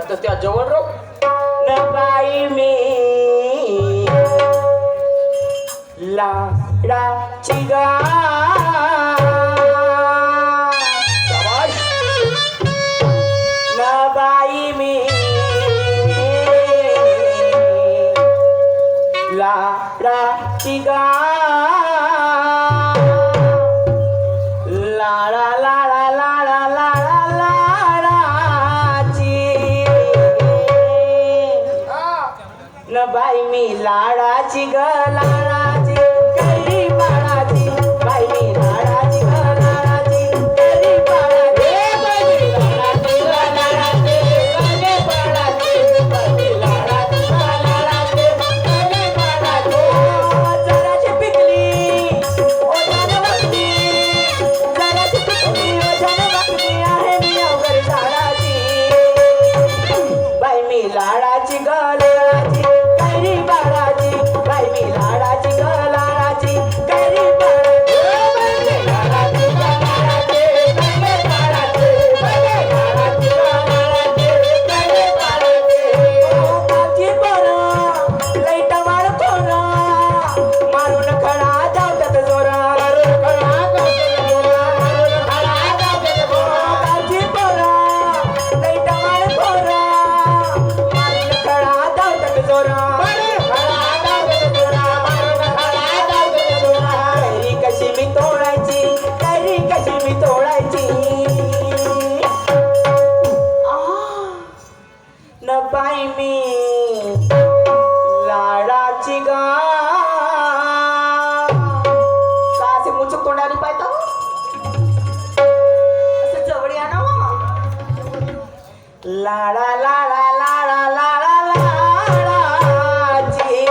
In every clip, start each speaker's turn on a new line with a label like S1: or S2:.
S1: आता त्या जवळ राहू
S2: न बाई मी लाडाची गा
S1: शाबाश.
S2: न बाई मी लाडाची गा लाडा लाडा लाडा लाडा लाडाची न बाई मी लाडाची ग लाडाची कैरी बाळाची बाई मी लाडाची ग लाडाची कैरी बाळाची बाई मी लाडाची ग लाडाची कैरी बाळाची बाई मी लाडाची ग लाडाची कैरी बाळाची जराशी पिकली ओ जानवती जराशी पिकली ओ जानवती आहे मी अवघड झाडाची बाई मी लाडाची ग लाडाची कैरी बाळाची बाई मी लाडाची ग लाडाची कैरी बाळाची बाई मी लाडाची ग लाडाची कैरी बाळाची बाई मी लाडाची ग लाडाची कैरी बाळाची ओ काची पोरं लईट वाढ पोरं मारून खडा धावतात जोरा मारून खडा धावतात जोरा मारून खडा धावतात जोरा काची पोरं लईट वाढ पोरं मारून खडा धावतात जोरा कैरी कशी मी तोडायची कैरी कशी मी तोडायची न बाई मी लाडाची गा का असे मुचक तोंडाने पाहता असं जवळ या ना लाडा लाडा लाडा लाडा लाडाची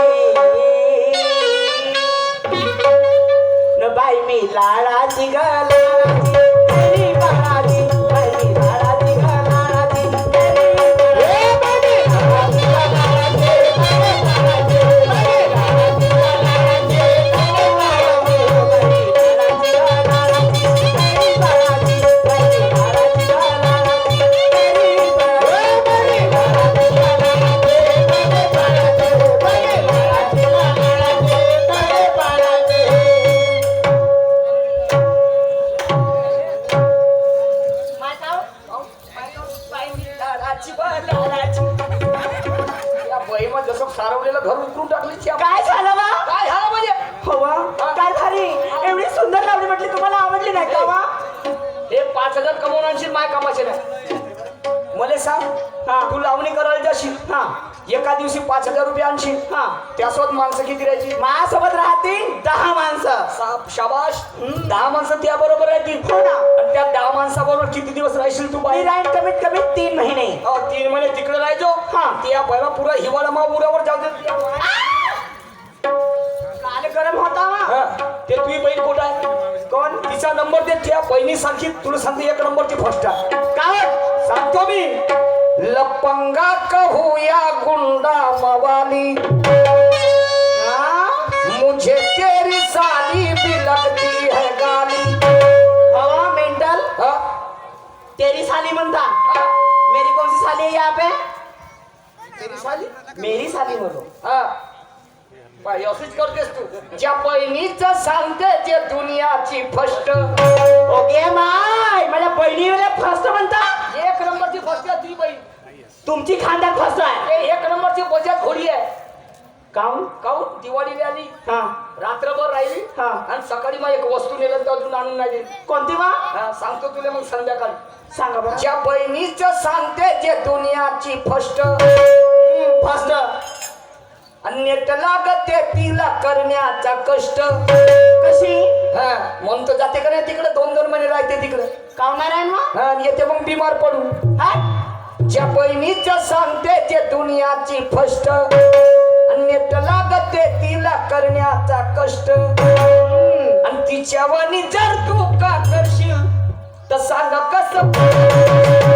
S2: न बाई मी लाडाची ग लाडाची कैरी बाळाची बाई मी लाडाची ग लाडाची कैरी बाळाची लाडाची ग लाडाची कैरी बाळाची बाई लाडाची ग लाडाची कैरी बाळाची कैरी बाळाची बाई लाडाची ग लाडाची कैरी बाळाची बाई लाडाची ग लाडाची कैरी बाळाची बाई लाडाची ग लाडाची कैरी बाळाची
S1: या बहीमा जसं सारवलेलं घर उतरून टाकली ची आपण.
S2: काय झालं वा
S1: काय झालं म्हणजे
S2: हवा काय झाली एवढी सुंदर लावणी म्हटली तुम्हाला आवडली नाही का वा
S1: हे 5,000 कमवून आणशील माय कामाचे नाही मला सांग
S2: हा.
S1: तू लावणी करायला जाशील
S2: हा
S1: एका दिवशी 5,000 रुपये आणशील
S2: हा
S1: त्यासोबत माणसं किती राहायची
S2: माझ्यासोबत राहतील 10 माणसं
S1: शाबाश 10 माणसं त्या बरोबर राहतील
S2: हो ना.
S1: आणि त्या 10 माणसाबरोबर किती दिवस राहशील तू
S2: मी
S1: बाहेर
S2: राहीन कमीत कमी 3 महिने
S1: 3 महिने तिकडे राहायचो
S2: हा.
S1: त्या पहिला पुरा हिवाळा मा उरावर जाऊ दे
S2: काल गरम होता वा
S1: हा, ते तुझी बहीण कुठं आहे
S2: कोण
S1: तिचा नंबर दे त्या बहिणीसारखी तुला सांगते 1 नंबरची फर्स्ट आहे
S2: काय
S1: सांगतो मी लपंगा कहूया गुंडा मवाली
S2: हा?
S1: मुझे तेरी साली भी लगती है गाली
S2: हवा मेंटल
S1: हा?
S2: तेरी साली म्हणता मेरी कौन सी साली है यहाँ पे
S1: तेरी साली
S2: मेरी साली बोलो
S1: हा पाय अशीच करतेस तू ज्या बहिणीचं सांगते जे दुनियाची फस्ट
S2: ओके माय माझ्या बहिणीला फर्स्ट म्हणता
S1: 1 नंबरची फस्ट आहे तुझी बहीण
S2: तुमची खांद्यात फर्स्ट आहे
S1: ते 1 नंबरची बजात घोडी आहे
S2: काऊन
S1: काहून दिवाळीला आली
S2: हा
S1: रात्रभर राहिली
S2: हा.
S1: आणि सकाळी मग एक वस्तू नेलं तर अजून आणून नाही दिली
S2: कोणती वा
S1: सांगतो तुला मग संध्याकाळी
S2: सांगा बरं
S1: ज्या बहिणीचं सांगते जे दुनियाची फस्ट
S2: फर्स्ट
S1: अन्यट लागते तिला करण्याचा कष्ट
S2: कशी
S1: हा म्हणतो जाते का नाही तिकडे 2-2 महिने राहते तिकडे
S2: कावणार आहे मग
S1: हा आणि येते मग बिमार पडून
S2: हा?
S1: ज्या बहिणीचं सांगते जे दुनियाची फस्ट अन्यट लागते तिला करण्याचा कष्ट आणि तिच्यावानी जर तू का करशील तर सांग कसं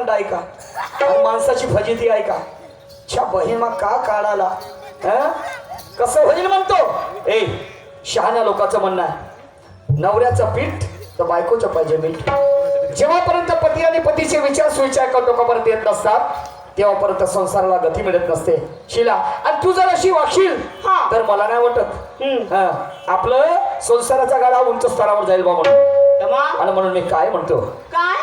S1: कांड आहे का आणि माणसाची फजिती आहे का छा बहिमा का काढाला कसं होईल म्हणतो ए शहाण्या लोकांचं म्हणणं आहे नवऱ्याचं पीठ तर बायकोचं पाहिजे मीठ जेव्हापर्यंत पती आणि पतीचे विचार सुविचार लोकांपर्यंत येत नसतात तेव्हापर्यंत संसाराला गती मिळत नसते शिला आणि तू जर अशी वागशील तर मला नाही वाटत आपलं संसाराचा गाडा उंच स्तरावर जाईल बा म्हणून आणि म्हणून मी काय म्हणतो
S2: काय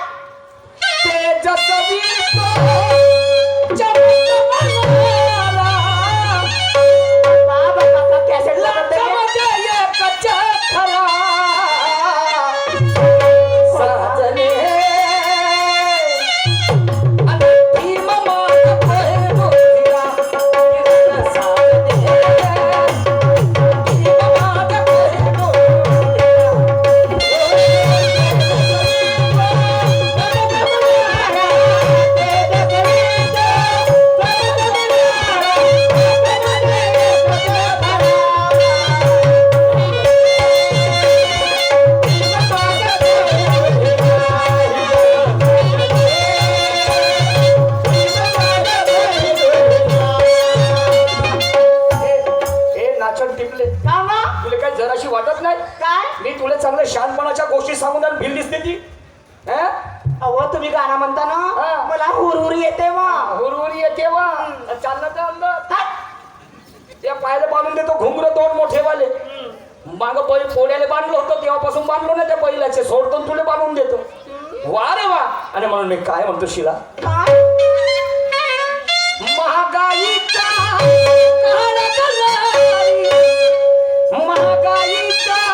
S1: शानपणाच्या गोष्टी सांगून भिल दिसते ती
S2: अहो तुम्ही गाणं म्हणता ना मला हुरहुरी येते वा
S1: हुरहुरी येते वा चाललं तर अंदर ते पायाला बांधून देतो घुंगर दोन मोठे वाले माग पोड्याला बांधलो होतो तेव्हापासून बांधलो ना त्या बैलाचे सोडतो तुला बांधून देतो वा रे वा आणि म्हणून मी काय म्हणतो शिला महागाईचा महागाईचा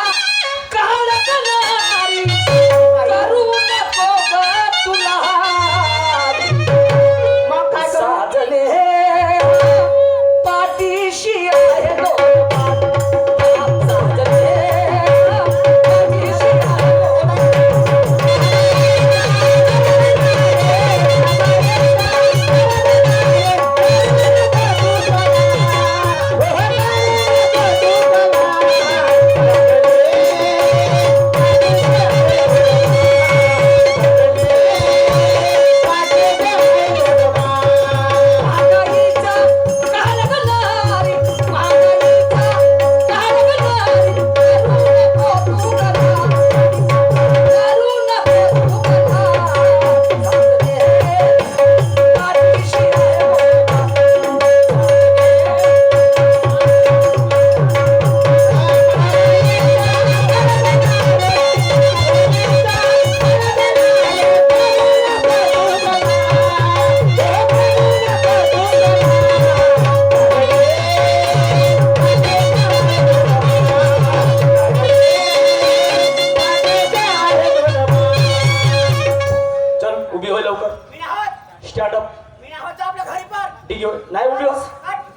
S1: नाही उभी होस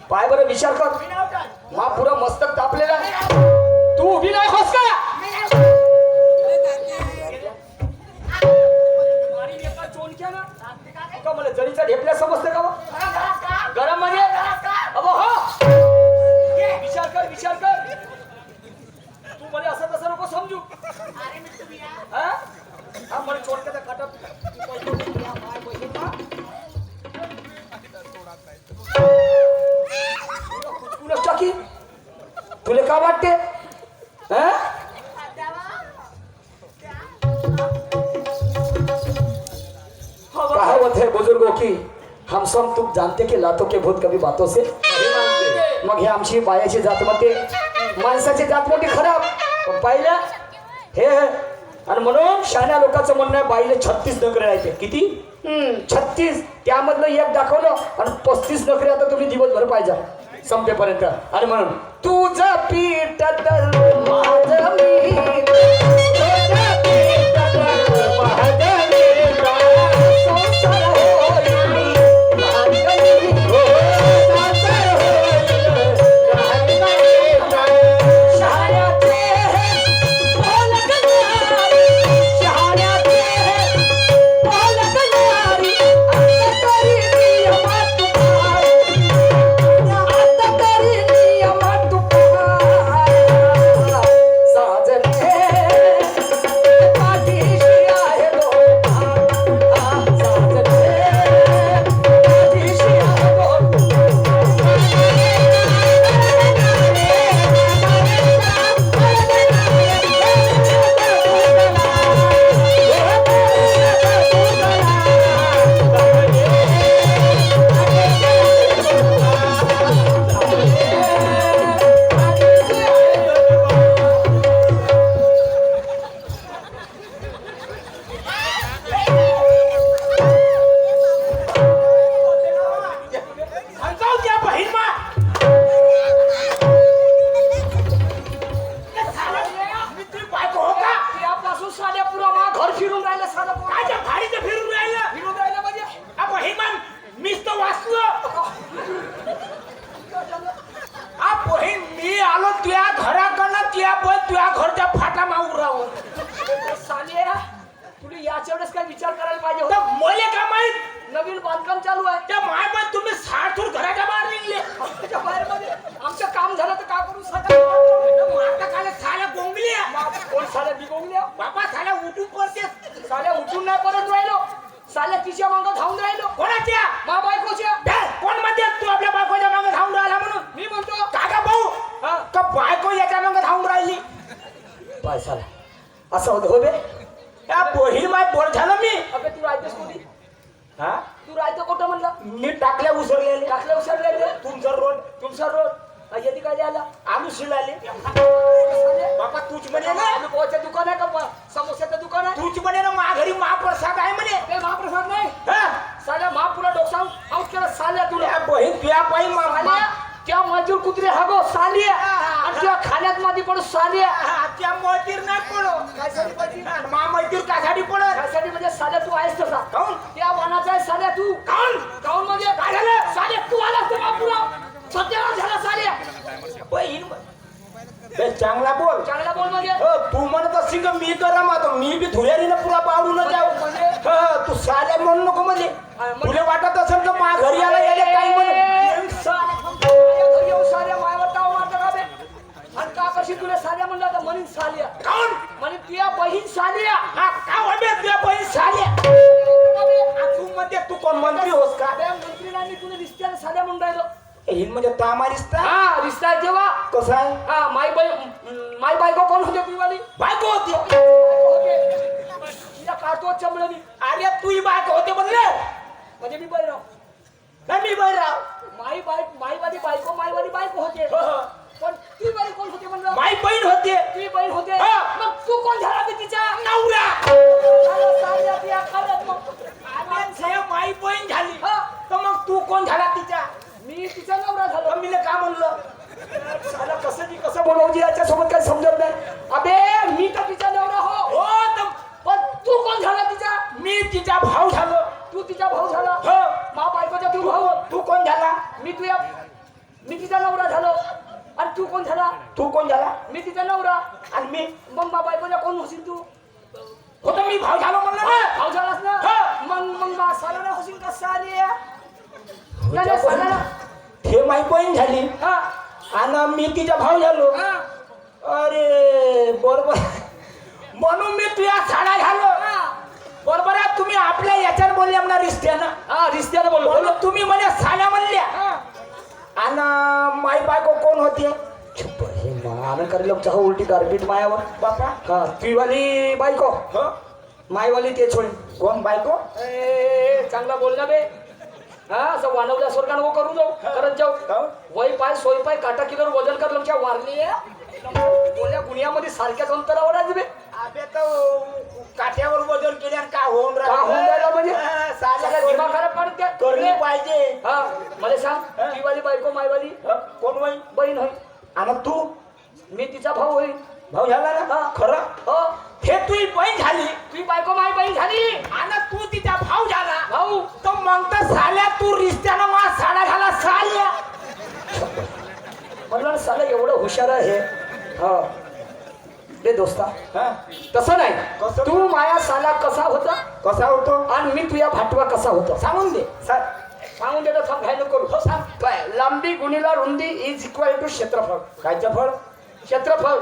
S1: पाय बरं विचार कर मा पुरा मस्तक तापलेला तू उभी नाही होस का मला जरीचा ढेपल्या समजते का गरम मध्ये अबो हो विचार कर तू मला असं तसं नको समजू मला चोटक्याचा काटा टाकी तुला का वाटते कहावत है बुजुर्गों की हम सब तुम जानते की लातों के भूत कभी बातों से मग हे आमची बायाची जात मध्ये माणसाची जात मोठी खराब पण पाहिलं हे आणि म्हणून शहाण्या लोकांचं म्हणणं आहे बाईले 36 नखरे राहते किती 36 त्यामधलं एक दाखवलं आणि 35 नखरे आता तुम्ही दिवसभर पाहिजे संपेपर्यंत आणि म्हणून तुझं पीठ माझं मीठ याच्या वेळेस काय विचार करायला पाहिजे
S3: तर
S1: होता.
S3: मले का माहित
S1: नवीन बांधकाम चालू आहे
S3: त्या माय पण तुम्ही साठून घराच्या बाहेर निघले
S1: त्याच्या बाहेर मध्ये आमचं काम झालं तर का करू सगळं
S3: आता काल साल्या गोंगल्या
S1: कोण साल्या बिगवल्या
S3: बाबा साल्या उठून पडते
S1: साल्या उठून नाही परत राहिलो साल्या तिच्या मागं धावून राहिलो
S3: कोणाच्या
S1: मा बायकोच्या
S3: कोण म्हणते तू आपल्या बायकोच्या मागे धावून राहिला म्हणून
S1: मी म्हणतो
S3: काका भाऊ
S1: हा
S3: का बायको याच्या मागे धावून राहिली
S1: पाय साला असं होतं हो बे
S3: त्या बहीण माय बोर झालं मी
S1: अबे तू राहतेस कोणी
S3: हा
S1: तू राहतो कुठं म्हणला
S3: मी टाकल्या उसरलेले
S1: टाकल्या उसरले
S3: तुमचा रोड
S1: तुमचा रोड येते काय आला
S3: आलू शिलाले
S1: साल्या,
S3: बाबा तूच म्हणे
S1: आलू
S3: ना
S1: पोहाचं दुकान आहे का समोस्याचं दुकान आहे
S3: तूच म्हणे ना माघारी महाप्रसाद आहे म्हणे
S1: ते महाप्रसाद नाही
S3: हा
S1: साल्या महापुरा डोकसा आऊट केला साल्या तुला
S3: त्या बहीण तुया पायी
S1: साल्या त्या मजूर कुत्रे हागो साल्या आणि त्या खाण्यात मध्ये पडू साल्या
S3: त्या मतीर नाही पडो
S1: कायसाठी पाहिजे
S3: मा मैतीर कासाठी पडत
S1: त्यासाठी म्हणजे साल्या तू आहेस तसा
S3: काऊन
S1: त्या वनाचा आहे साल्या तू
S3: काऊन
S1: काऊन म्हणजे काय झालं साल्या तू आलास तर महापुरा सत्यानाश झाला साल्या
S3: बहीण बे चांगला बोल
S1: चांगला बोल म्हणजे
S3: हो, तू म्हणत असेल का मी करा मातो मी बी धुळ्यारीनं पुरा पावडून जाऊ
S1: म्हणजे?
S3: हो, तू साल्या म्हणू नको म्हणजे तुला वाटत असेल का मा घरी आला याले काही म्हणत
S1: घरी येऊन साल्या मायावर ताव मारता का बे आणि का कशी तुला साल्या म्हणला तर म्हणून साल्या
S3: काऊन
S1: म्हणे तुझ्या बहीण साल्या
S3: हा का वाटे तुझ्या बहीण साल्या तू म्हणते तू कोण मंत्री होस का
S1: त्या मंत्रीला मी तुला रिश्त्याला साल्या म्हणून राहिलो
S3: हिन म्हणजे तामारिस्ता
S1: हा रिश्ता आहे तेव्हा
S3: कसा आहे
S1: हा माय बायको कोण होते तुझी वाली
S3: बायको होती
S1: तिला काढतो चमडं मी
S3: अरे तू ही बायको होते म्हणले
S1: म्हणजे मी बैराव
S3: नाही मी बायराव
S1: माईवाली बायको होते
S3: हो, हो.
S1: पण तुझी बाई कोण होते म्हणलं
S3: माई बहीण होते
S1: तुझी बहीण होते
S3: हा.
S1: मग तू कोण झाला बे तिचा
S3: नवरा
S1: झालं साल्या बिया खाल्लं मग.
S3: आणि साहेब माई बहीण झाली
S1: हा.
S3: तर मग तू कोण झाला तिच्या
S1: मी तिचा नवरा झालो
S3: तर मीला का म्हणलं
S1: साला कसं बोलावजी याच्या सोबत काही समजत नाही अबे मी तर तिचा नवरा हो
S3: हो तर
S1: पण तू कोण झाला तिचा
S3: मी तिचा भाऊ झालो
S1: तू तिचा भाऊ झाला
S3: हो
S1: मा बायकोचा तू भाऊ
S3: तू कोण झाला
S1: मी तिचा नवरा झालो आणि तू कोण झाला
S3: तू कोण झाला
S1: मी तिचा नवरा
S3: आणि मी
S1: मग मा बायकोचा कोण होशील तू
S3: होतो मी भाऊ झालो म्हणलं ना
S1: भाऊ झालास ना
S3: हा.
S1: मग मा साला होशील का साली नाही साला
S3: हे माई बहीण झाली
S1: हा
S3: आणि मी तिचा भाऊ झालो
S1: हा
S3: अरे बरोबर म्हणून मी तुझ्या साडा झालो
S1: हा.
S3: बरोबर आहे तुम्ही आपल्या याच्यात बोलले म्हणा रिश्त्यानं
S1: हा रिश्त्याला बोल
S3: बोलो तुम्ही म्हणे साड्या म्हणल्या
S1: हा
S3: आणि माई बायको कोण होती
S1: हे मान करेल चहा उलटी गारपीट मायावर
S3: बापा
S1: हा तुझीवाली बायको
S3: हो
S1: मायवाली ते छोडी
S3: कोण बायको
S1: ए चांगला बोल ना बे हा असं वानवल्या स्वर्गानं नको करू जाऊ करत जाऊ
S3: काऊन?
S1: वय पाय सोय पाय काटा किलोर वजन कर तुमच्या वारली बोल्या गुन्ह्यामध्ये सारख्याच अंतरावर आहे बे
S3: अबे तो काठ्यावर वजन केल्यान का होऊन
S1: का होऊन राहिलं म्हणजे
S3: हा,
S1: सगळ्या
S3: साल्या
S1: दिमाग खराब काढत त्या.
S3: करली पाहिजे
S1: हा मला सांग तुझीवाली बायको मायवाली
S3: कोण बाई
S1: बहीण होई
S3: आणि तू
S1: मी तिचा भाऊ होईल
S3: भाऊ झाला ना
S1: हा.
S3: खरं
S1: हो
S3: हे तुझी बहीण झाली
S1: तुझी बायको माय बहीण झाली
S3: आणि तू तिचा भाऊ झाला
S1: भाऊ
S3: तर मग तर साल्या तू रिश्त्यानं मा साडा घाला साल्या
S1: म्हणलं साला एवढं हुशार आहे हा रे दोस्ता
S3: हा?
S1: तसं नाही
S3: कसं?
S1: तू माया साला कसा होता
S3: कसा होतो
S1: आणि मी तुझ्या भाटवा कसा होता
S3: सांगून दे
S1: सांगून देतो थांब घाय नको करू. हो सांग काय लांबी गुणिला रुंदी इज इक्वल टू क्षेत्रफळ
S3: कायचं फळ
S1: क्षेत्रफळ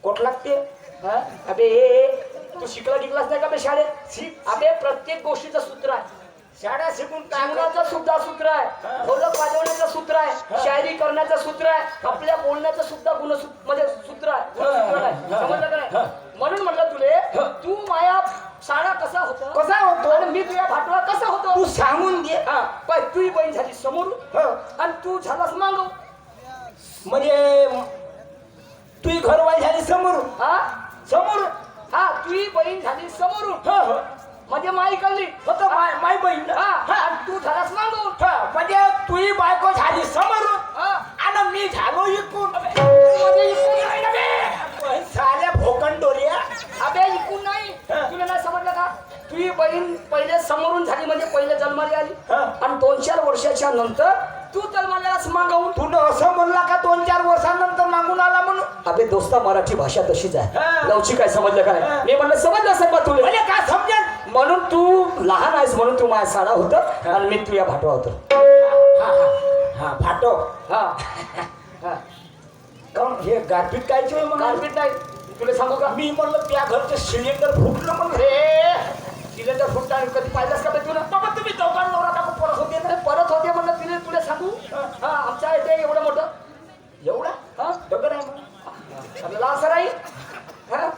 S3: कोट लागते
S1: हा? अबे तू शिकला टिकलास नाही का बे शाळेत अबे प्रत्येक गोष्टीचं सूत्र आहे
S3: शाळा शिकून काय
S1: जीवनाचं सुद्धा सूत्र आहे ढोलक वाजवण्याचं सूत्र आहे शायरी करण्याचं सूत्र आहे आपल्या बोलण्याचं सुद्धा म्हणजे सूत्र आहे गुणसूत्र आहे. समजलं का नाही म्हणून म्हटलं तुले तू माया साडा कसा होता
S3: कसा होतो
S1: आणि मी तुझ्या भाटवा कसा होतो
S3: तू सांगून दे
S1: हा पाय तुझी बहीण झाली समोर
S3: हो.
S1: आणि तू झालास मागव
S3: म्हणजे तुझी घरवाली झाली समोर
S1: हा
S3: समोर
S1: हा तुझी बहीण झाली समोरून
S3: हो हो
S1: म्हणजे माई कळली
S3: होतं माय बहीण
S1: हा आणि तू झालास मागवून
S3: म्हणजे तुझी बायको झाली समोरून
S1: हा
S3: आणि मी झालो इकून
S1: म्हणजे इकडून नाही ना बे.
S3: साल्या भोकन डोरिया
S1: अबे इकून नाही तुला नाही समजलं का तुझी बहीण पहिले समोरून झाली म्हणजे पहिले जन्माला आली
S3: हा.
S1: आणि 2-4 वर्षाच्या नंतर तू तर मला मागवून
S3: तू न असं म्हणला का 2-4 वर्षांनंतर मागून आला म्हणून.
S1: अबे दोस्ता मराठी भाषा तशीच आहे
S3: हा.
S1: लवची काय समजलं काय
S3: हा.
S1: मी म्हणलं समजलं असेल बा तुला
S3: म्हणजे काय समजेल.
S1: म्हणून तू लहान आहेस म्हणून तू माझ्या साडा होत आणि मी तुझ्या भाटवा होतो
S3: हा फाटो.
S1: हा हा
S3: काऊन हे गारपीट कायची होय मग.
S1: गारपीट नाही तुला सांगू का
S3: मी म्हणलं त्या घरचं सिलेंडर फुटलं म्हणलं.
S1: सिलेंडर फुटता कधी पाहिलंस का बे तुला
S3: बाबा तुम्ही चौकात नवरा टाकून परत होते ना.
S1: अरे परत होते म्हणलं तिने तुला सांगू हा आमच्या इथे एवढं मोठं
S3: एवढा
S1: हा
S3: दगड आहे मग.
S1: आपल्याला असं नाही हा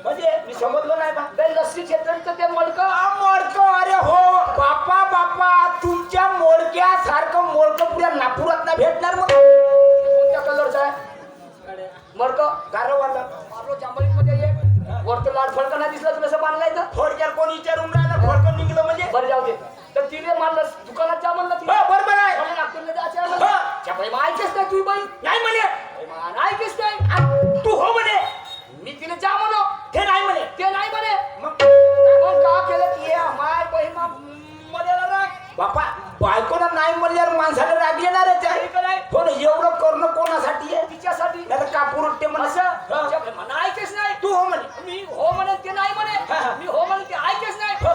S3: म्हणजे मी समजलो नाही बा.
S1: ते लस्सी क्षेत्राचं ते मडकं
S3: मोडकं. अरे हो बापा तुमच्या मोडक्यासारखं मोडकं पुऱ्या नागपुरात नाही भेटणार मग.
S1: कोणत्या कलरचा आहे मडकं
S3: गारवाला
S1: आपलं जांभळीत मध्ये ये वरतं लाड फडकं नाही दिसलं तुला असं बांधलाय तर
S3: थोडक्यात कोणी विचारून राहिलं फडकं निघलं म्हणजे.
S1: बरं जाऊ दे तर तिने मानलं दुकानात जा म्हणलं तिने
S3: हो बरोबर आहे.
S1: मला नागपूरला जायचं आहे
S3: हो.
S1: म्हणलं. त्या बाई मग ऐकेच नाही तुझी बाई
S3: नाही म्हणे.
S1: बाई मग ऐकेच नाही
S3: तू हो म्हणे.
S1: मी तिने जा म्हणो
S3: ते नाही म्हणे.
S1: ते नाही म्हणे
S3: मग
S1: मग का केलं की माय बहीण मध्ये ना
S3: बापा बायकोनं नाही म्हणल्यावर माणसाला राग येणारच आहे.
S1: ठीक आहे.
S3: पण एवढं करणं कोणासाठी आहे.
S1: तिच्यासाठी
S3: नाही कापूर उठते म्हणे.
S1: असं त्या बाई म्हणा ऐकेच नाही
S3: तू हो म्हणे.
S1: मी हो म्हणे ते नाही म्हणे
S3: हा.
S1: मी हो म्हणे ते ऐकेच नाही
S3: हा.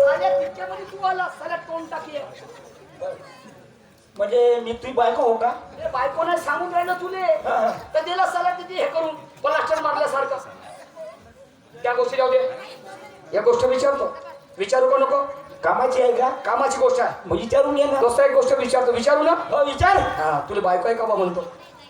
S1: साऱ्या पिक्चरमध्ये तू आला साऱ्या तोंड टाकी
S3: म्हणजे मी तुझी बायको हो का.
S1: बायकोने सांगून राहिलं तुले
S3: हा, हा.
S1: तर दिला सला तिथे हे करून प्लास्टर मारल्यासारखं त्या गोष्टी जाऊ दे या गोष्ट विचारू का नको
S3: कामाची आहे का.
S1: कामाची गोष्ट आहे
S3: मग विचारून ये ना.
S1: दोस्ता एक गोष्ट विचारू ना
S3: हो विचार.
S1: हा तुला बायको आहे का बा म्हणतो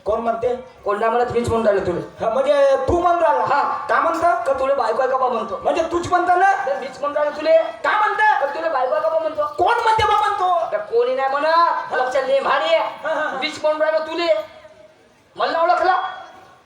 S3: कोण म्हणते.
S1: कोण नाही म्हणत मीच म्हणून राहिलो तुले
S3: हा, म्हणजे तू म्हणून राहिला.
S1: हा.
S3: का म्हणतं.
S1: का तुला बायको आहे का बा म्हणतो
S3: म्हणजे तूच म्हणता ना.
S1: तर मीच म्हणून राहिलो तुले
S3: का म्हणतं.
S1: तर तुला बायको आहे का बा म्हणतो
S3: कोण म्हणते बा म्हणतो.
S1: तर कोणी नाही म्हणा लक्षात लेम्हाडी
S3: हा, हा.
S1: मीच म्हणून राहिलो तुले मला ओळखला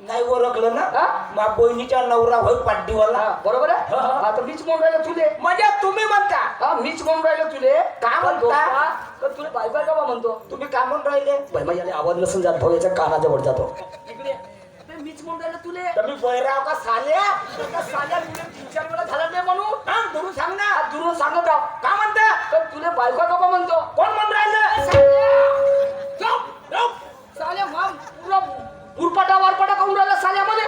S3: नाही ओळखलं ना.
S1: हा?
S3: मा बहिणीचा नवरा होय पाड्डीवाला.
S1: हा, बरोबर आहे
S3: हा, हा.
S1: हा तर मीच म्हणून राहिलो तुले
S3: म्हणजे तुम्ही म्हणता.
S1: हा मीच म्हणून राहिलो तुले
S3: का म्हणता?
S1: दोस्ता, तर तुला बायको आहे का बा म्हणतो
S3: तुम्ही का म्हणून राहिले.
S1: बाई मग याला आवाज नसून जात भाऊ याच्या कानाजवळ जातो इकडे ते मीच म्हणून राहिलो तुले
S3: तुम्ही बैराव का साल्या.
S1: आता साल्या तुले 3-4 वेळा झाला नाही म्हणून
S3: हा दुरून सांग ना.
S1: हा, दुरून सांगत आहो
S3: का म्हणता.
S1: तर तुले बायको आहे का बा म्हणतो
S3: कोण म्हणून राहिलं.
S1: साल्या मग पुरा उरपाटा वारपाटा करून राहिला साल्यामध्ये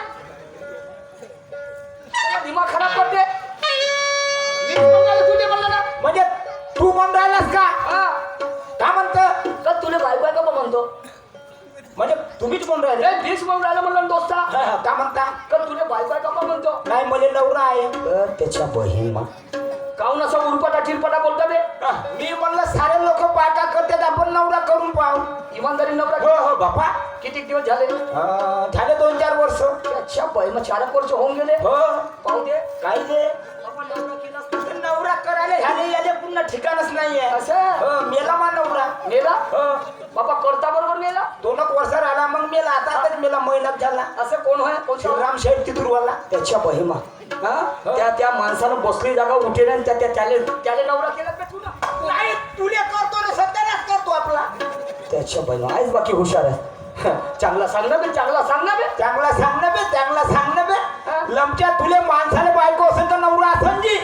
S1: साला दिमाग खराब करते मीच म्हणून राहिलो तुले म्हणलं ना
S3: म्हणजे तू म्हणून राहिलास का.
S1: हा
S3: का म्हणतं.
S1: तर तुले बायको आहे का बा म्हणतो
S3: म्हणजे तुम्हीच म्हणून राहिले.
S1: ए मीच म्हणून राहिलो म्हणलं ना दोस्ता
S3: हा, हा. का म्हणता.
S1: तर तुले बायको आहे का बा म्हणतो
S3: नाही मला नवरा आहे.
S1: तर त्याच्या बहीण मग काहून असं उरपाटा ठिरपाटा बोलता बे
S3: हा, मी म्हणलं सारे लोक बायका करतात आपण नवरा करून पाहू.
S1: इमानदारी नवरा
S3: हो हो बापा.
S1: किती दिवस झाले
S3: झाले 2-4 वर्ष.
S1: अच्छा बाई मग 4 वर्ष होऊन गेले
S3: हो
S1: पाहू दे
S3: काय ते.
S1: आपण नवरा केलास तू.
S3: नवरा करायला झाले याले पुन्हा ठिकाणच नाहीये.
S1: असं
S3: हो मेला मा नवरा.
S1: मेला
S3: हो
S1: बाबा करता बरोबर मेला
S3: 2 वर्ष राहिला मग मेला. आता मेला महिन्यात झाला.
S1: असं कोण होय कोण
S3: श्रीराम शेठ तिथूरवाला.
S1: त्याच्या बहिमा हा त्या माणसानं बसली जागा उठे नाही त्याले नवरा केला का तू ना
S3: नाही तुले करतो रे सत्यानाच करतो आपला.
S1: त्याच्या बहिमा आहेच बाकी हुशार आहे चांगला सांगणार बे चांगला सांगणार बे
S3: चांगला सांगणं बे चांगला सांगणं
S1: हा.
S3: बे. लमच्या तुले माणसाने बायको असेल तर नवरा असेल जी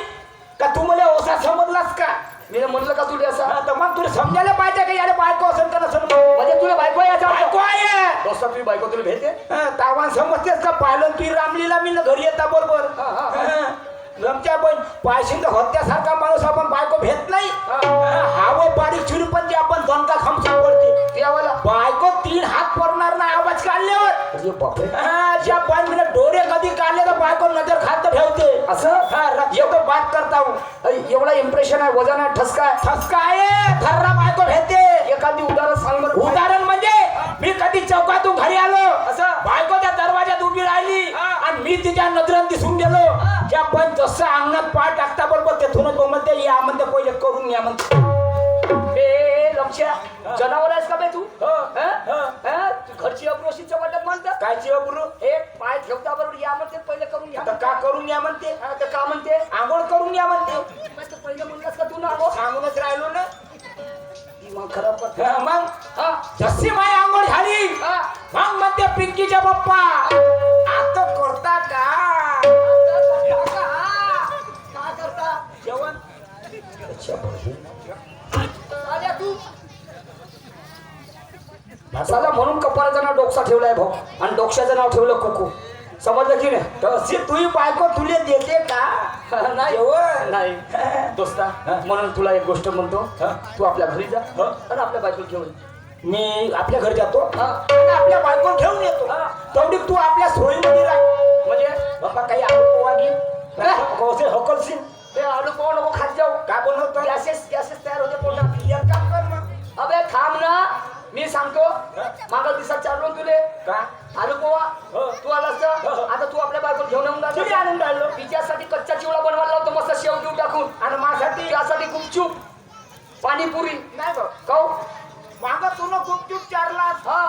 S3: का तू मला ओसा समजलास का.
S1: मी म्हणलं का तुला असं
S3: हा, तर मग तुला समजायला पाहिजे की याला बायको असेल तर नसेल.
S1: म्हणजे तुला बायको आहे याचा
S3: बायको आहे.
S1: दोस्ता तुझी बायको तुला भेटते
S3: तावान समजतेस का. पाहिलं तुझी रामलीला मी घरी येता बरोबर.
S1: हा, हा, हा.
S3: लमच्या पण पायशिंद होत्यासारखा माणूस आपण बायको भेट नाही. हावं बारीक चिरू पण जे आपण दणका खमसून पडते
S1: त्यावाला
S3: बायको 3 हात पडणार ना आवाज काढल्यावर.
S1: अरे बापरे
S3: ज्या बाईने डोळे कधी काढले तर बायको नजर खात ठेवते.
S1: असं
S3: एवढं बात करता हूं.
S1: एवढा इम्प्रेशन आहे वजन आहे ठसका आहे
S3: ठसका आहे. थर्रा बायको भेटते.
S1: एखादी उदाहरण सांग बरं
S3: उदाहरण म्हणजे मी कधी चौकातून घरी आलो
S1: असं
S3: बायको त्या दरवाजात उभी राहिली आणि मी तिच्या नजरात दिसून गेलो. त्या पण जसं अंगणात पाय टाकता बरोबर तेथूनच म्हणते या म्हणते पहिले करून या म्हणते.
S1: बे लमच्या जनावर आहेस का बे तू
S3: हो,
S1: हं?
S3: हो.
S1: हं? तू घरची अप्रोशीच्या वाटत म्हणतात
S3: कायची गुरु.
S1: एक पाय ठेवता बरोबर या म्हणते पहिले करून घ्या
S3: आता का करून या म्हणते.
S1: हा, तर का म्हणते
S3: आंघोळ करून या म्हणते.
S1: मस्त पहिलं म्हणलास का तू ना आहो
S3: सांगूनच राहिलो ना.
S1: दिमाग खराब करते
S3: मग
S1: हा
S3: जशी माय आंघोळ झाली
S1: हा
S3: मग म्हणते पिंकीच्या बाप्पा आता करता का
S1: काय करता
S3: जेवण.
S1: आल्या तू साला म्हणून कपाळाचं नाव डोकसा ठेवलाय भाऊ आणि डोक्याचं नाव ठेवलं कुकू. समजलं की नाही?
S2: तशी तुही बायको तुले देते का
S1: नाही
S2: जेवण?
S1: नाही दोस्ता, म्हणून तुला एक गोष्ट म्हणतो.
S2: हा.
S1: तू आपल्या घरी जा
S2: हा.
S1: आणि आपल्या बायको घेऊन ये.
S2: मी आपल्या घरी जातो
S1: हा.
S2: आणि आपल्या बायको घेऊन येतो.
S1: हा.
S2: तेवढी तू आपल्या सोयीमध्ये राह.
S1: म्हणजे
S2: बाबा काही आलू पोवा घे कसे हकलशील
S1: ते आलू पाव नको खात जाऊ.
S2: काय बनवतो
S1: गॅसेस तयार होते पोटात.
S2: एक काम कर मग.
S1: अबे थांब ना, मी सांगतो. मागल दिवसात चाललो ना तुले
S2: का
S1: आलू पोवा.
S2: हो.
S1: तू आलास तर आता तू आपल्या बायको घेऊन येऊन
S2: किती
S1: जा.
S2: आणून राहिलो
S1: तिच्यासाठी कच्चा चिवडा बनवायला लावतो मस्त शेव देऊ टाकून.
S2: आणि माझ्यासाठी
S1: त्यासाठी गुपचूप पाणीपुरी
S2: नाही बघ
S1: खाऊ.
S2: मागा तुला गुपचूप चारलास
S1: हा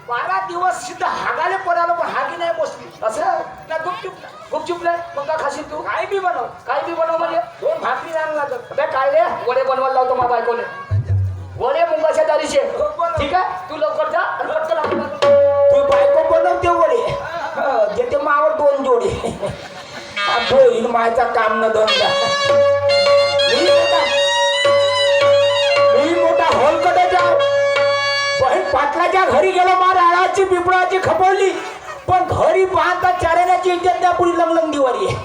S2: 12 दिवस सिद्ध हागाले पडालो पण हागी नाही बसली
S1: असं
S2: ना गुपचूप
S1: गुपचूप नाही मग का खाशील तू?
S2: काय बी बनव
S1: काय बी बनव म्हणजे
S2: 2 भाकरी आण लागत
S1: अबे काय रे वडे बनवायला लावतो माझ्या बायकोने. वडे मुंगाच्या डाळीचे.
S2: हो, बनव.
S1: ठीक आहे तू लवकर जा आणि पटकन आपल्या बायको.
S2: तू बायको बनवते वडे देते मावर 2 जोडे होईल मायचा काम न धंदा मी मोठा हॉलकडे जाऊ बहीण पाटलाच्या घरी गेलो मा राळाची बिबळाची खपवली पण घरी पाहता चारण्याची इज्जत त्या पुरी लंगलंग दिवाळी आहे.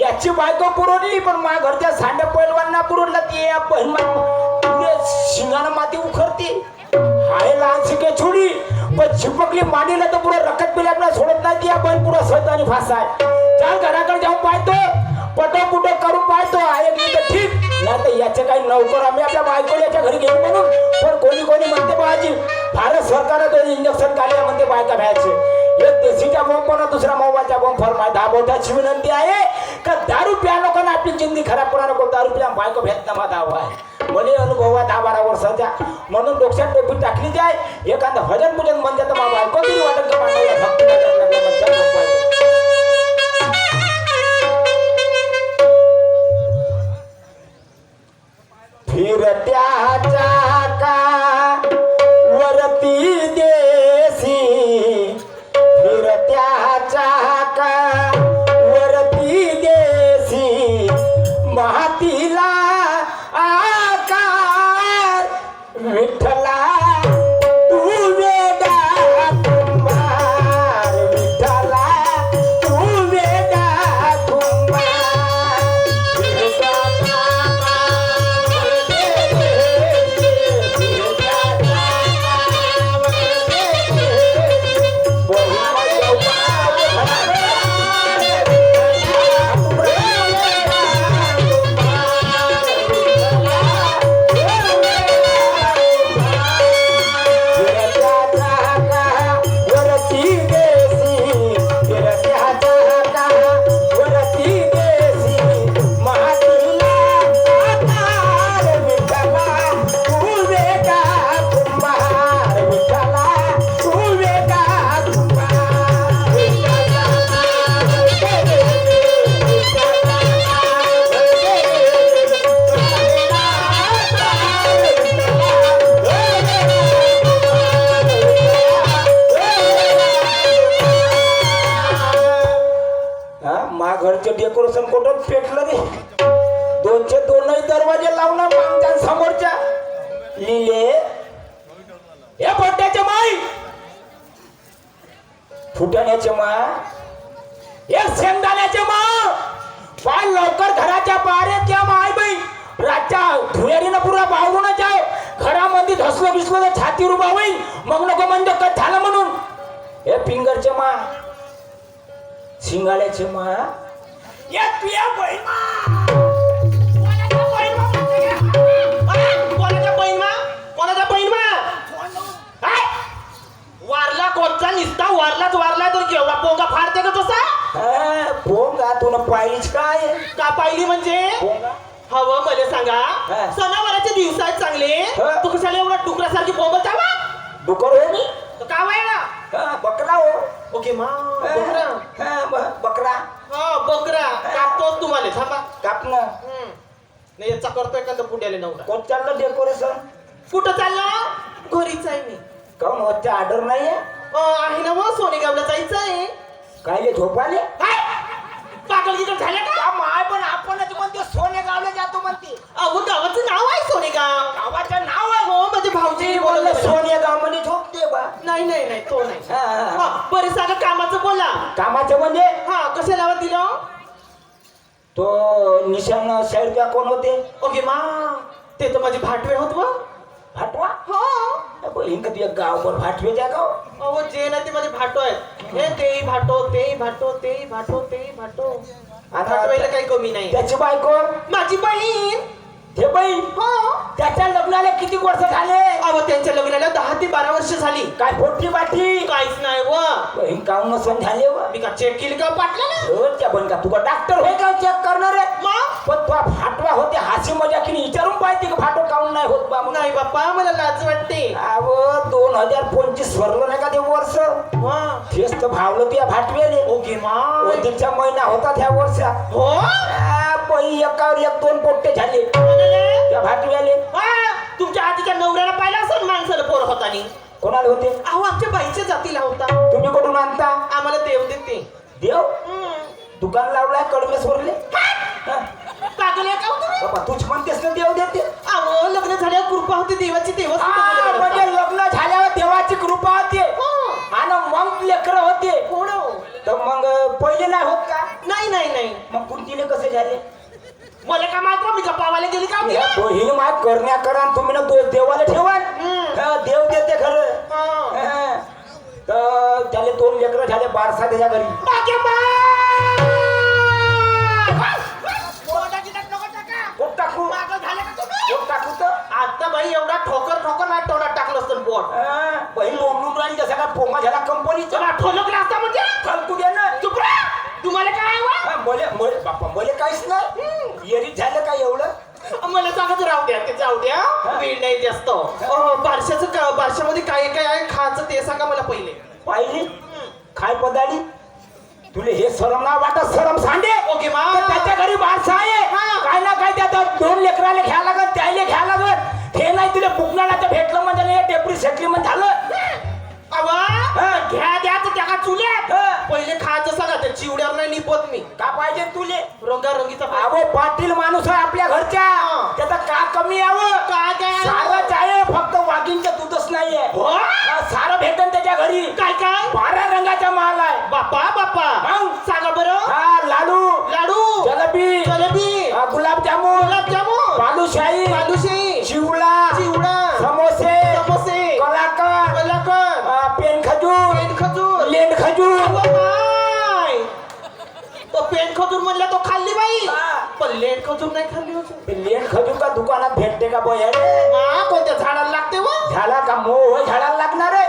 S2: याची बायको पुरवली पण मा घरच्या सांड्या पैलवांना पुरवला ती या बहीण पुढे शिंगानं माती उखरती हाय लहान शिके छोडी पण चिपकली मांडीला तर पुरा रखत पिल्या आपला सोडत नाही ती या बहीण पुरा सत आणि फासा आहे. चाल घराकडे जाऊन पाहतो पटो पुटो करून पाहतो आहे की तर ठीक नाही तर याचे काही नौकर आम्ही आपल्या बायकोला याच्या घरी घेऊन म्हणून पण कोणी म्हणते बाजी भारत सरकारनं 2 इंजेक्शन काढले म्हणते बायका भ्यायचे. एक देशीच्या बॉम्ब पण दुसरा मोबाईलचा बॉम्ब फरमाय दाबवताची विनंती आहे का दारू प्या लोकांना आपली जिंदगी खराब करा नको. दारू प्या बायको भेट ना दावा आहे मला अनुभव आहे 10-12 वर्षाचा म्हणून डोक्यात टोपी टाकली जाय एखादा भजन पूजन म्हणजे तर माझा बायको तरी वाटत का मांडवला भक्त फिरत्या चाका वरती देसी फिरत्या चाका वरती देसी मातीला आकार विठ्ठला तू वेडा कुंभार विठ्ठला तू वेडा कुंभार फिरत्या चाका घरचे डेकोरेशन कुठं पेटलं रे 202 दरवाजे लावला मागच्या समोरच्या लिहिले हे पोट्याचे माई फुटाण्याचे मा एक शेंगदाण्याचे मा पाय लवकर घराच्या बाहेर त्या माय बाई रातच्या धुळेरीनं पुरा बावरून जाव घरामध्ये धसलो बिसलो तर छाती उभा होईल मग नको म्हणजे कट झालं म्हणून हे पिंगरचे मा शिंगाड्याचे मा या तुया बहीण
S3: कोणाचा बहीण वारला कोणचा निसता वारलाच वारला तर केवढा पोंगा फाडते का तसा
S2: पोंगा तुला पाहिलीच काय
S3: का पाहिली म्हणजे
S2: पोंगा
S3: हवं मला सांगा
S2: हा.
S3: सणावाराचे दिवस आहेत चांगले
S2: हा.
S3: तू कशाला एवढा डुकरासारखी बोंबत जावा
S2: डुकर हो मी
S3: का वाय ना
S2: बकरा हो
S3: ओके मा बकरा
S2: बकरा
S3: हा बकरा कापतोच तुम्हाला थांबा
S2: कापणं
S3: नाही याचा करतोय का पुण्याला नवरा
S2: कोण चाललं डेकोरेशन
S3: कुठं चाललो घरीच आहे मी
S2: काऊन वरच्या ऑर्डर नाही
S3: आहे ना मग सोनेगावला जायचं आहे
S2: काय झोपाले
S3: पागल गिकल झाल्या का
S2: माय पण आपणच म्हणते सोनेगावला जातो म्हणते
S3: अहो गावाचं नाव आहे सोनेगाव
S2: गावाचं नाव आहे
S3: हो माझे भाऊजी
S2: बोललं सोनेगाव मध्ये झोपते बा नाही नाही नाही तो नाही
S3: हा, हा, हा.
S2: हा, बरं सांगा कामाचं बोला.
S3: कामाचं म्हणजे
S2: हा कशाला दिलं.
S3: तो निशान साईड का कोण होते
S2: ओके मा ते तर माझे भाटवे होत व.
S3: भाटवा
S2: हो
S3: बहीण का तुझ्या गावभर भाटवे त्या गाव
S2: अहो जे ना ते माझे भाटो आहेत. हे तेही भाटो तेही भाटो तेही भाटो तेही भाटो. भाटवायला काही कमी नाही.
S3: त्याची बायको
S2: माझी बहीण.
S3: ते बहीण
S2: हो
S3: त्याच्या लग्नाला किती वर्ष झाले
S2: अहो त्यांच्या लग्नाला 10 ते 12 वर्ष झाली.
S3: काय पोटी बाटी
S2: काहीच नाही व.
S3: बहीण काऊन नसून झाले व
S2: मी का चेक केली का पाटला
S3: त्या बहीण का तुका डॉक्टर होय का चेक करणार आहे
S2: मग
S3: पण तो फाटवा होते हासी मजा की विचारून पाहिजे की फाटो काऊन नाही होत बा
S2: नाही बाप्पा मला लाज वाटते.
S3: अहो 2025 भरलं नाही का ते वर्ष
S2: हा
S3: तेच तर भावलं तुया भाटवेले
S2: ओके मा
S3: ओदिकचा महिना होता त्या वर्षात
S2: हो
S3: बाई एकावर एक 2 पोट्टे झाले त्या भाटवेले
S2: हा, तुमच्या आधीच्या नवऱ्याला पाहिला असं माणसाला पोर होतानी.
S3: कोणाला होते
S2: अहो आमच्या बाईच्या जातीला होता.
S3: तुम्ही कुठून आणता
S2: आम्हाला देव देते.
S3: देव दुकान लावलाय कडमेश्वरले
S2: पागल आहे का हो तुम्ही?
S3: बाबा तूच म्हणतेस ना देव देते
S2: अहो लग्न झाल्यावर कृपा होती देवाची देवच
S3: म्हणजे लग्न झाल्यावर देवाची कृपा होते आणि मग लेकर होते तर मग पहिले नाही होत का
S2: नाही नाही नाही
S3: मग कुंतीले कसे झाले
S2: मला का माहित मी का पावाला गेली का
S3: या दोही माग करण्या करा तुम्ही ना दोष देवाला ठेवा देव देते खरं हा. तर त्याले 2 लेकर झाले बारसा त्याच्या घरी पोट टाकू पोट टाकू तर
S2: आता बाई एवढा ठोकर नाही तोंडात टाकलं असतं बोट.
S3: बहीण बोंबलून राहिली जसा का पोंगा झाला कंपनीचा
S2: चला ठोलक असता म्हणजे
S3: फालतू द्या ना
S2: चुप रे. तुम्हाला काय आहे वा?
S3: हा, मले बाप्पा मले काहीच नाही येरीत झालं का एवढं
S2: मला सांगत राहू द्या ते जाऊ द्या वेळ नाही जास्त. बारशामध्ये काय काय आहे खायचं ते सांगा मला पहिले.
S3: पाहिली काय पदाडी तुले हे सरम ना वाटत सरम सांडे
S2: ओके मा
S3: तर त्याच्या घरी बारसा आहे काय ना काय त्यात 2 लेकराले घ्या लागत त्याले घ्या लागत हे नाही तुला बुकनाला भेटलं म्हणजे नाही टेपरी सेटली म्हणजे झालं
S2: घ्या द्या तर त्या चुल्यात पहिले खायचं सांगा त्या चिवड्यावर नाही निपत मी.
S3: का पाहिजे तुले
S2: रंगारंगीचा
S3: अहो पाटील माणूस आहे आपल्या घरच्या त्याचा का कमी यावं
S2: काय काय
S3: सारंच आहे फक्त वाघींचं दूधच नाहीये सारं भेटन त्याच्या घरी
S2: काय काय
S3: 12 रंगाचा माल आहे
S2: बाप्पा बाप्पा
S3: मग
S2: सांगा बरं.
S3: हा लाडू
S2: लाडू
S3: जलेबी
S2: जलेबी
S3: गुलाबजामुन
S2: गुलाबजामुन
S3: बालुशाही
S2: बालुशाही
S3: चिवडा
S2: चिवडा
S3: समोसे
S2: समोसे
S3: कलाकंद
S2: कलाकंद
S3: पेन खजूर
S2: पेन खजूर
S3: लेंड खजूर
S2: बाय. तो पेन खजूर म्हणला तो खाल्ली बाई पण लेट खजूर नाही खाल्ली होती.
S3: लेंड खजूर का दुकानात भेटते का बोय
S2: कोणत्या झाडाला लागते व
S3: झाला का मोह झाडाला लागणार आहे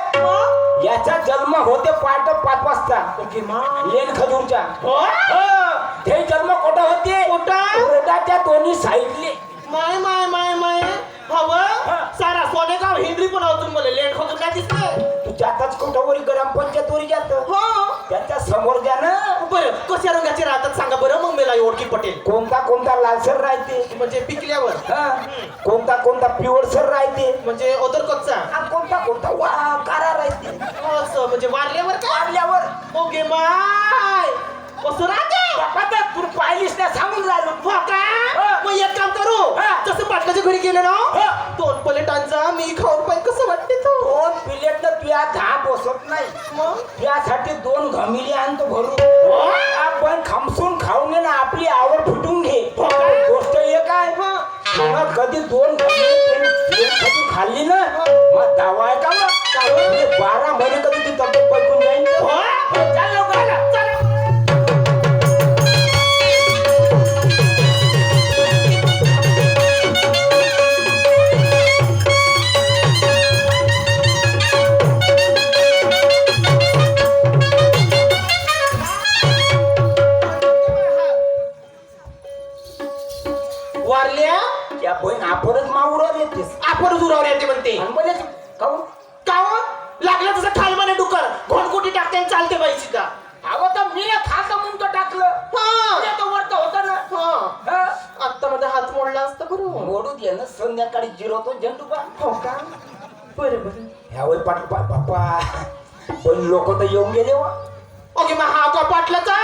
S3: याचा जन्म होते 5:05 वाजता लेंड खजूरच्या ते जन्म कुठं होते रोडाच्या दोन्ही साईडले
S2: माय माय माय माय हवं सारा सोनेगाव हिंद्री पण अजून मला लेट खजूर नाही दिसले.
S3: तू जाताच कुठं वरी ग्रामपंचायत जात
S2: हो
S3: त्याच्या समोर जा ना
S2: बरं कशा रंगाचे राहतात सांगा बरं मग मला ओळखी पटेल.
S3: कोणता लालसर राहते
S2: म्हणजे पिकल्यावर
S3: कोणता पिवळसर राहते
S2: म्हणजे ओदर कच्चा
S3: आणि कोणता वा कारा राहते
S2: असं म्हणजे वारल्यावर का
S3: वाढल्यावर
S2: ओके माय असं राहते.
S3: तू पाहिलीस ना सांगून राहिलो
S2: हो का मग एक काम करू जसं पाटलाच्या घरी गेले ना 2 प्लेटांचा मी खाऊन पाहिजे कसं वाटते तो
S3: 2 प्लेट तर तुया 10 बसत नाही
S2: मग
S3: त्यासाठी 2 घमिली आणतो भरून आपण खमसून खाऊन घे ना आपली आवड फुटून घे गोष्ट एक आहे मग कधी 2 घमिली खाल्ली ना मग दावा आहे का मग 12 महिने कधी ती तब्येत पळकून जाईल चाल लवकर
S2: वारल्या
S3: त्या बहीण आपणच मावळर येतेस
S2: आपण दुरावर येते म्हणते
S3: म्हणजे काऊन
S2: लागलं तसं खाल म्हणे डुकर घोणकुटी टाकते आणि चालते बाईची का
S3: अगं तर मी खातं म्हणून तो टाकलं वरत होतं ना
S2: आता मध्ये हात मोडला असता बरोबर
S3: मोडू दे ना संध्याकाळी जिरवतो झेंडूबा
S2: हो का बरं बरं
S3: ह्यावेळी पाटील बाप्पा पण लोक तर येऊन गेले वा
S2: ओके मग हा का पाटलाचा